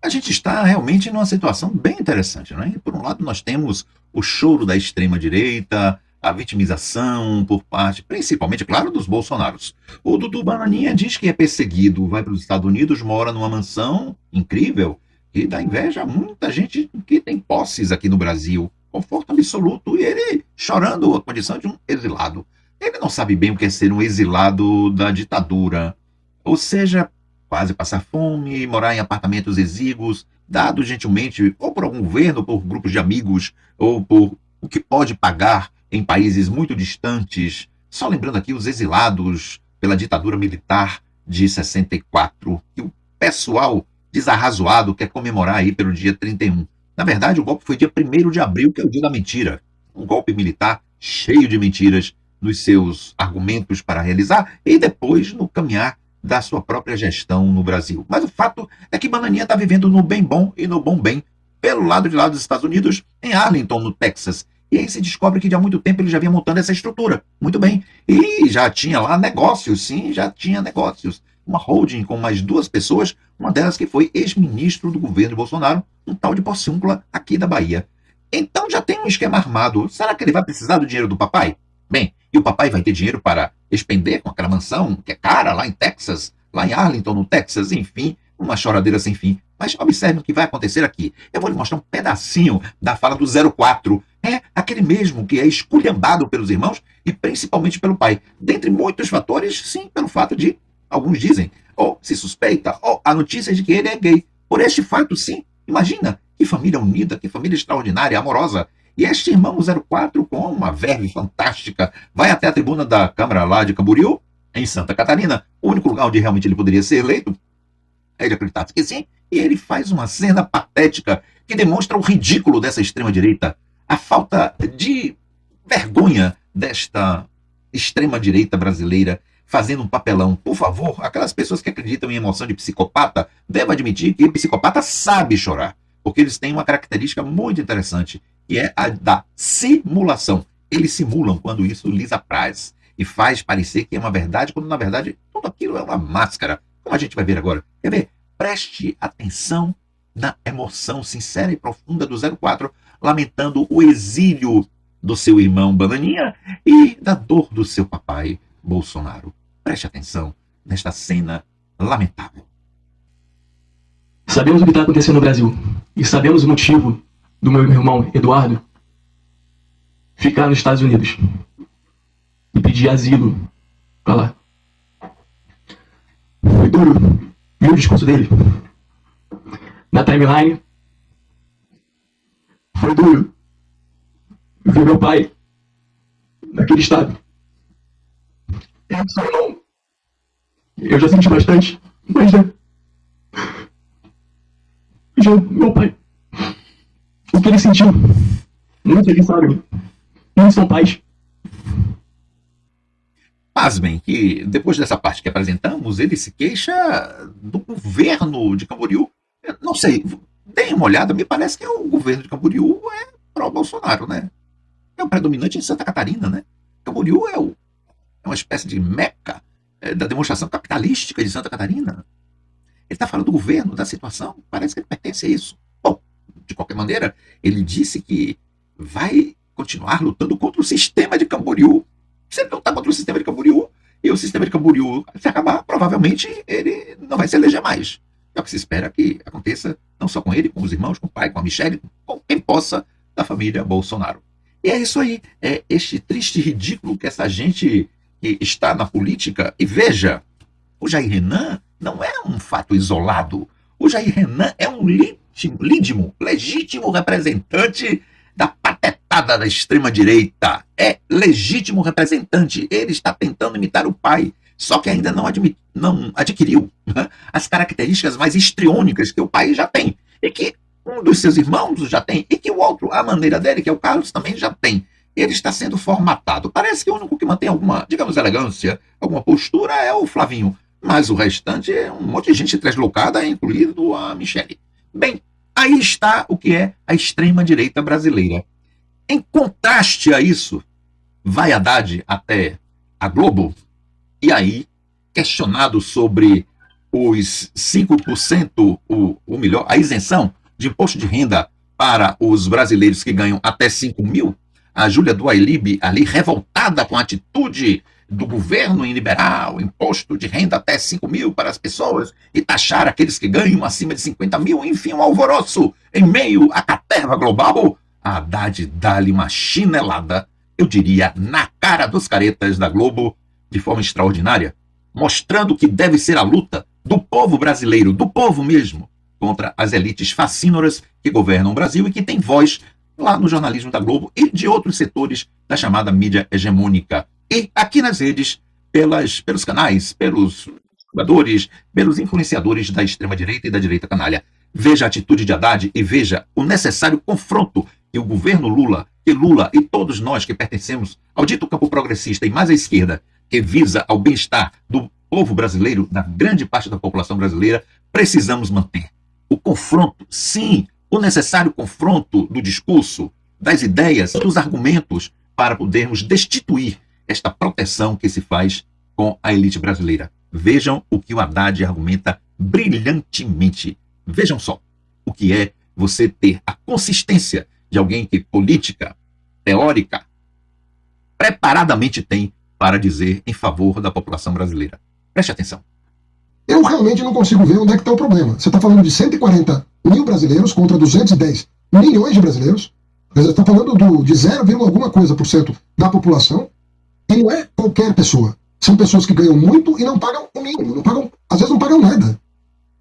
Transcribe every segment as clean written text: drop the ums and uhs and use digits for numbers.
A gente está realmente numa situação bem interessante, né? Por um lado, nós temos o choro da extrema-direita, a vitimização por parte, principalmente, claro, dos bolsonaros. O Dudu Bananinha diz que é perseguido, vai para os Estados Unidos, mora numa mansão incrível, que dá inveja a muita gente que tem posses aqui no Brasil. Conforto absoluto, e ele chorando a condição de um exilado. Ele não sabe bem o que é ser um exilado da ditadura. Ou seja, quase passar fome, morar em apartamentos exíguos, dados gentilmente ou por algum governo, ou por grupos de amigos, ou por o que pode pagar em países muito distantes. Só lembrando aqui os exilados pela ditadura militar de 64, que o pessoal desarrazoado quer comemorar aí pelo dia 31. Na verdade, o golpe foi dia 1º de abril, que é o dia da mentira. Um golpe militar cheio de mentiras nos seus argumentos para realizar e depois no caminhar da sua própria gestão no Brasil. Mas o fato é que Bananinha está vivendo no bem bom e no bom bem, pelo lado de lá dos Estados Unidos, em Arlington, no Texas. E aí se descobre que de há muito tempo ele já vinha montando essa estrutura. Muito bem. E já tinha lá negócios, sim, já tinha negócios. Uma holding com mais 2 pessoas, uma delas que foi ex-ministro do governo de Bolsonaro, um tal de Porciúncula, aqui da Bahia. Então já tem um esquema armado. Será que ele vai precisar do dinheiro do papai? Bem, e o papai vai ter dinheiro para expender com aquela mansão que é cara lá em Texas, lá em Arlington, no Texas, enfim, uma choradeira sem fim. Mas observe o que vai acontecer aqui. Eu vou lhe mostrar um pedacinho da fala do 04. É aquele mesmo que é esculhambado pelos irmãos e principalmente pelo pai. Dentre muitos fatores, sim, pelo fato de, alguns dizem, ou se suspeita, ou a notícia de que ele é gay. Por este fato, sim, imagina que família unida, que família extraordinária, amorosa. E este irmão 04, com uma verve fantástica, vai até a tribuna da Câmara lá de Camboriú, em Santa Catarina, o único lugar onde realmente ele poderia ser eleito. Ele acreditava que sim, e ele faz uma cena patética que demonstra o ridículo dessa extrema-direita, a falta de vergonha desta extrema-direita brasileira fazendo um papelão. Por favor, aquelas pessoas que acreditam em emoção de psicopata, devem admitir que o psicopata sabe chorar, porque eles têm uma característica muito interessante, que é a da simulação. Eles simulam quando isso lhes apraz e faz parecer que é uma verdade, quando na verdade tudo aquilo é uma máscara, como a gente vai ver agora. Quer ver? Preste atenção na emoção sincera e profunda do 04, lamentando o exílio do seu irmão Bananinha e da dor do seu papai Bolsonaro. Preste atenção nesta cena lamentável. Sabemos o que está acontecendo no Brasil e sabemos o motivo do meu irmão Eduardo ficar nos Estados Unidos e pedir asilo para lá. Foi duro. E o discurso dele na timeline foi duro. Ver meu pai naquele estado. Eu sou irmão. Eu já senti bastante, mas já meu pai, o que ele sentiu, muitos eles sabem, muitos são pais. Pasmem que, depois dessa parte que apresentamos, ele se queixa do governo de Camboriú. Eu não sei, deem uma olhada, me parece que o governo de Camboriú é pró-Bolsonaro, né? É o predominante em Santa Catarina, né? Camboriú é uma espécie de meca da demonstração capitalística de Santa Catarina. Ele está falando do governo, da situação, parece que ele pertence a isso. Bom, de qualquer maneira, ele disse que vai continuar lutando contra o sistema de Camboriú. Se ele não está contra o sistema de Camboriú, e o sistema de Camboriú se acabar, provavelmente ele não vai se eleger mais. É o que se espera que aconteça, não só com ele, com os irmãos, com o pai, com a Michelle, com quem possa da família Bolsonaro. E é isso aí, é este triste ridículo que essa gente que está na política. E veja, o Jair Renan não é um fato isolado. O Jair Renan é um legítimo representante da patetada da extrema-direita. É legítimo representante. Ele está tentando imitar o pai, só que ainda não adquiriu, né, as características mais histriônicas que o pai já tem, e que um dos seus irmãos já tem, e que o outro, a maneira dele, que é o Carlos, também já tem. Ele está sendo formatado. Parece que o único que mantém alguma, digamos, elegância, alguma postura é o Flavinho, mas o restante é um monte de gente deslocada, incluindo a Michelle. Bem, aí está o que é a extrema-direita brasileira. Em contraste a isso, vai Haddad até a Globo, e aí, questionado sobre os 5%, ou melhor, a isenção de imposto de renda para os brasileiros que ganham até 5 mil, a Júlia do Ailib, ali revoltada com a atitude do governo em liberar o imposto de renda até 5 mil para as pessoas e taxar aqueles que ganham acima de 50 mil, enfim, um alvoroço em meio à caterva global, a Haddad dá-lhe uma chinelada, eu diria, na cara dos caretas da Globo, de forma extraordinária, mostrando que deve ser a luta do povo brasileiro, do povo mesmo, contra as elites fascínoras que governam o Brasil e que têm voz lá no jornalismo da Globo e de outros setores da chamada mídia hegemônica. E aqui nas redes, pelos canais, pelos jogadores, pelos influenciadores da extrema-direita e da direita canalha. Veja a atitude de Haddad e veja o necessário confronto que o governo Lula, que Lula e todos nós que pertencemos ao dito campo progressista e mais à esquerda, que visa ao bem-estar do povo brasileiro, da grande parte da população brasileira, precisamos manter. O confronto, sim, o necessário confronto do discurso, das ideias, dos argumentos, para podermos destituir esta proteção que se faz com a elite brasileira. Vejam o que o Haddad argumenta brilhantemente. Vejam só o que é você ter a consistência de alguém que política, teórica, preparadamente tem para dizer em favor da população brasileira. Preste atenção. Eu realmente não consigo ver onde é que está o problema. Você está falando de 140 mil brasileiros contra 210 milhões de brasileiros. Você está falando de 0, alguma coisa por cento da população. E não é qualquer pessoa. São pessoas que ganham muito e não pagam o mínimo. Não pagam, às vezes não pagam nada.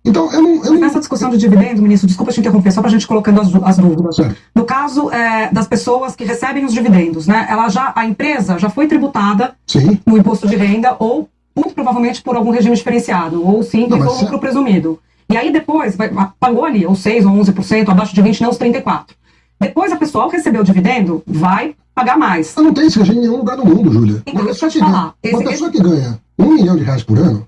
Então, eu não... Nessa discussão de dividendo, ministro, desculpa te interromper, só para a gente colocando as dúvidas. Certo. No caso das pessoas que recebem os dividendos, né? A empresa já foi tributada Sim. no imposto de renda ou, muito provavelmente, por algum regime diferenciado, ou simples, ou lucro presumido. E aí depois, pagou ali, ou 6% ou 11%, abaixo de 20%, não os 34%. Depois a pessoa, ao receber o dividendo, vai pagar mais. Não tem esse regime em nenhum lugar do mundo, Júlia. Então, deixa eu te falar. Uma pessoa que ganha R$1 milhão por ano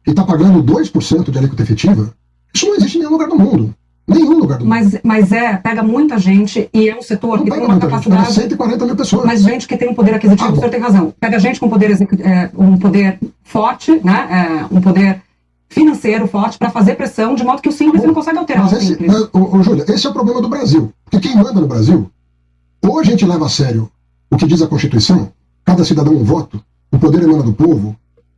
e está pagando 2% de alíquota efetiva, isso não existe em nenhum lugar do mundo. Nenhum lugar do mundo. Mas pega muita gente e é um setor Não que tem uma capacidade... Gente, 140 mil pessoas. Mas gente que tem um poder aquisitivo, o senhor tem razão. Pega gente com um poder forte, né? Um poder financeiro forte para fazer pressão, de modo que o simples não consegue alterar o simples. Júlia, esse é o problema do Brasil. Porque quem manda no Brasil, ou a gente leva a sério o que diz a Constituição, cada cidadão um voto, o poder emana do povo,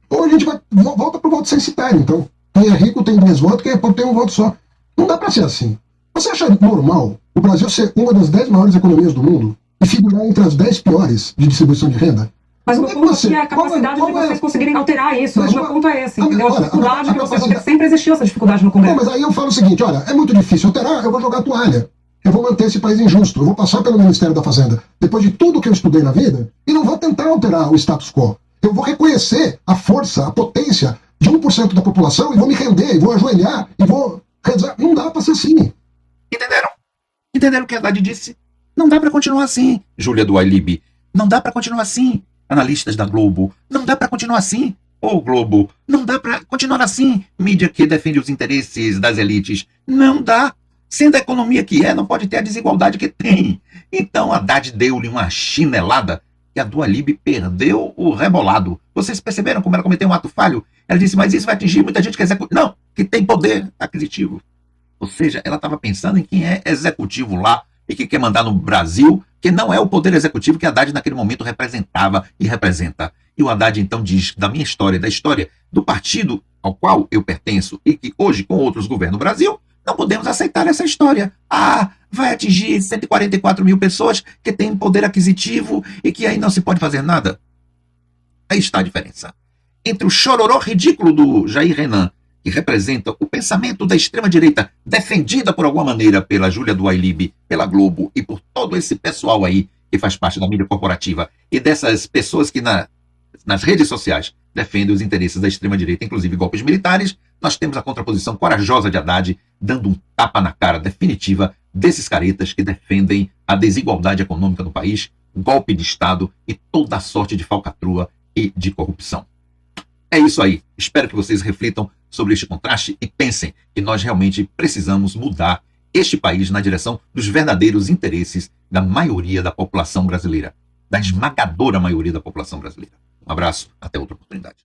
ou a gente volta para o voto censitário, então. Quem é rico tem 10 votos, quem é pobre tem um voto só. Não dá para ser assim. Você acha normal o Brasil ser uma das 10 maiores economias do mundo e figurar entre as 10 piores de distribuição de renda? Mas o meu ponto aqui é a capacidade de vocês conseguirem alterar isso. O meu ponto é esse, entendeu? A dificuldade que vocês... Porque sempre existiu essa dificuldade no Congresso. Mas aí eu falo o seguinte, olha, é muito difícil alterar, eu vou jogar a toalha. Eu vou manter esse país injusto, eu vou passar pelo Ministério da Fazenda, depois de tudo que eu estudei na vida, e não vou tentar alterar o status quo. Eu vou reconhecer a força, a potência de 1% da população e vou me render, e vou ajoelhar, e vou rezar. Não dá para ser assim. Entenderam? Entenderam o que a Haddad disse? Não dá para continuar assim, Júlia do Ailib. Não dá para continuar assim, analistas da Globo. Não dá para continuar assim, ô Globo. Não dá para continuar assim, mídia que defende os interesses das elites. Não dá. Sendo a economia que é, não pode ter a desigualdade que tem. Então a Haddad deu-lhe uma chinelada e a do Ailib perdeu o rebolado. Vocês perceberam como ela cometeu um ato falho? Ela disse, mas isso vai atingir muita gente que executa. Não, que tem poder aquisitivo. Ou seja, ela estava pensando em quem é executivo lá e que quer mandar no Brasil, que não é o poder executivo que a Haddad naquele momento representava e representa. E o Haddad então diz, da minha história, da história do partido ao qual eu pertenço e que hoje com outros governam o Brasil, não podemos aceitar essa história. Ah, vai atingir 144 mil pessoas que têm poder aquisitivo e que aí não se pode fazer nada. Aí está a diferença entre o chororó ridículo do Jair Renan, que representa o pensamento da extrema-direita defendida por alguma maneira pela Júlia do Ailib, pela Globo e por todo esse pessoal aí que faz parte da mídia corporativa e dessas pessoas que nas redes sociais defendem os interesses da extrema-direita, inclusive golpes militares. Nós temos a contraposição corajosa de Haddad dando um tapa na cara definitiva desses caretas que defendem a desigualdade econômica no país, golpe de Estado e toda a sorte de falcatrua e de corrupção. É isso aí. Espero que vocês reflitam sobre este contraste e pensem que nós realmente precisamos mudar este país na direção dos verdadeiros interesses da maioria da população brasileira, da esmagadora maioria da população brasileira. Um abraço, até outra oportunidade.